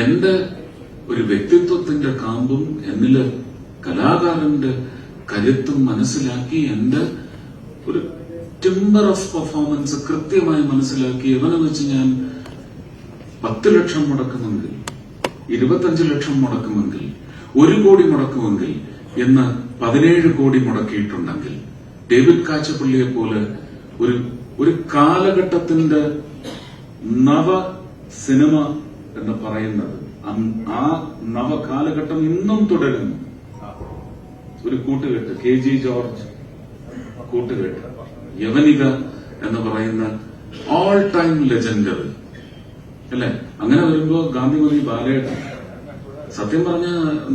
എന്റെ ഒരു വ്യക്തിത്വത്തിന്റെ കാമ്പും എന്നില് കലാകാരന്റെ കരുത്തും മനസ്സിലാക്കി എന്റെ ഒരു ടിംബർ ഓഫ് പെർഫോമൻസ് കൃത്യമായി മനസ്സിലാക്കി എവനെ വെച്ച് ഞാൻ 10 ലക്ഷം മുടക്കുമെങ്കിൽ 25 ലക്ഷം മുടക്കുമെങ്കിൽ 1 കോടി മുടക്കുമെങ്കിൽ എന്ന് 17 കോടി മുടക്കിയിട്ടുണ്ടെങ്കിൽ ഡേവിഡ് കാച്ചപ്പള്ളിയെ പോലെ ഒരു കാലഘട്ടത്തിന്റെ നവ സിനിമ എന്ന് പറയുന്നത് ആ നവകാലഘട്ടം ഇന്നും തുടരുന്നു. ഒരു കൂട്ടുകെട്ട് KG ജോർജ് കൂട്ടുകെട്ട്, യവനിക എന്ന് പറയുന്ന ഓൾ ടൈം ലെജൻഡറി അല്ലെ. അങ്ങനെ വരുമ്പോ ഗാന്ധിമതി ബാലേട്ടൻ സത്യം പറഞ്ഞ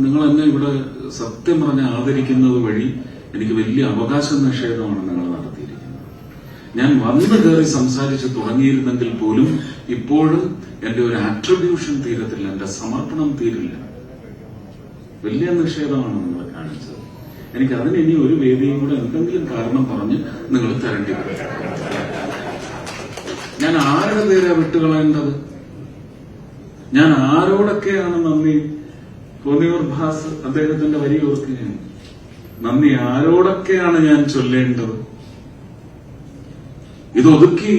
നിങ്ങൾ എന്നെ ഇവിടെ സത്യം പറഞ്ഞ ആദരിക്കുന്നത് വഴി എനിക്ക് വലിയ അവകാശ നിഷേധമാണ് നിങ്ങൾ നടത്തിയിരിക്കുന്നത്. ഞാൻ വന്നു കയറി സംസാരിച്ച് തുടങ്ങിയിരുന്നെങ്കിൽ പോലും ഇപ്പോഴും എന്റെ ഒരു ആട്രിബ്യൂഷൻ തീരത്തില്ല, എന്റെ സമർപ്പണം തീരില്ല. വലിയ നിഷേധമാണ് നിങ്ങൾ കാണിച്ചത്. എനിക്ക് അതിന് ഇനി ഒരു വേദിയും കൂടെ എന്തെങ്കിലും കാരണം പറഞ്ഞ് നിങ്ങൾ തരേണ്ടി വരും. ഞാൻ ആരുടെ പേരാ വിട്ടുകളയേണ്ടത്? ഞാൻ ആരോടൊക്കെയാണ് നന്ദി? കോന്നിയൂർ ഭാസ് അദ്ദേഹത്തിന്റെ വരി ഓർക്കുകയാണ്, നന്ദി ആരോടൊക്കെയാണ് ഞാൻ ചൊല്ലേണ്ടത്? ഇതൊതുക്കി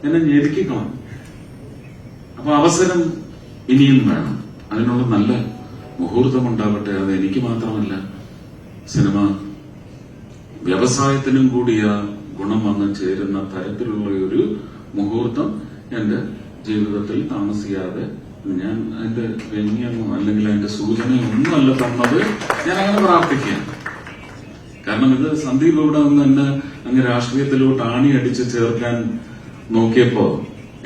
എന്നെ ഞെരുക്കിക്കണം. അപ്പൊ അവസരം ഇനിയും വേണം. അതിനുള്ള നല്ല മുഹൂർത്തമുണ്ടാവട്ടെ. അത് എനിക്ക് മാത്രമല്ല, സിനിമ വ്യവസായത്തിനും കൂടി ആ ഗുണം വന്ന് ചേരുന്ന തരത്തിലുള്ള ഒരു മുഹൂർത്തം എന്റെ ജീവിതത്തിൽ താമസിയാതെ, ഞാൻ അതിന്റെ വ്യംഗ്യമോ അല്ലെങ്കിൽ അതിന്റെ സൂചനയോ ഒന്നുമല്ല തന്നത്, ഞാൻ അങ്ങനെ പ്രാർത്ഥിക്കുകയാണ്. കാരണം ഇത് സന്ദീപ് ഇവിടെ നിന്ന് എന്നെ അങ്ങ് രാഷ്ട്രീയത്തിലോട്ട് ആണിയടിച്ച് ചേർക്കാൻ നോക്കിയപ്പോ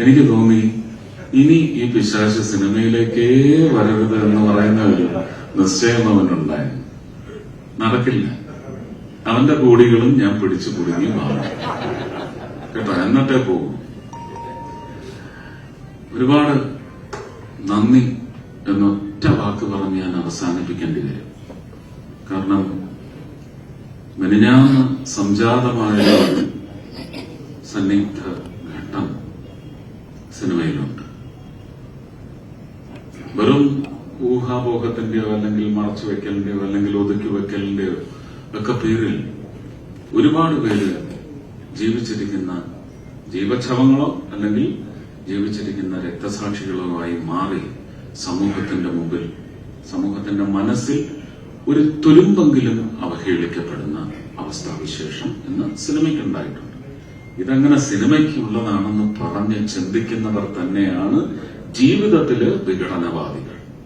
എനിക്ക് തോന്നി ഇനി ഈ പിശാച് സിനിമയിലേക്കേ വരരുത് എന്ന് പറയുന്ന ഒരു നിശ്ചയം അവനുണ്ടായി. നടക്കില്ല. അവന്റെ കൂടികളും ഞാൻ പിടിച്ചു കുടുങ്ങി മാറും കേട്ടോ. എന്നിട്ടേ പോകും. ഒരുപാട് നന്ദി എന്നൊറ്റ വാക്ക് പറഞ്ഞ് ഞാൻ അവസാനിപ്പിക്കേണ്ടി വരും. കാരണം മെനിഞ്ഞാന്ന് സംജാതമായ ഒരു സന്നിഗ്ധ ഘട്ടം സിനിമയിലുണ്ട്. വെറും ഊഹാപോഹത്തിന്റെയോ അല്ലെങ്കിൽ മറച്ചുവെക്കലിന്റെയോ അല്ലെങ്കിൽ ഒതുക്കി വെക്കലിന്റെയോ ഒക്കെ പേരിൽ ഒരുപാട് പേര് ജീവിച്ചിരിക്കുന്ന ജീവച്ഛവങ്ങളോ അല്ലെങ്കിൽ ജീവിച്ചിരിക്കുന്ന രക്തസാക്ഷികളോ ആയി മാറി സമൂഹത്തിന്റെ മുമ്പിൽ, സമൂഹത്തിന്റെ മനസ്സിൽ ഒരു തുരുമ്പെങ്കിലും അവഹേളിക്കപ്പെടുന്ന അവസ്ഥാവിശേഷം ഇന്ന് സിനിമയ്ക്കുണ്ടായിട്ടുണ്ട്. ഇതങ്ങനെ സിനിമയ്ക്കുള്ളതാണെന്ന് പറഞ്ഞ് ചിന്തിക്കുന്നവർ തന്നെയാണ് ജീവിതത്തില് വിഘടനവാദികൾ.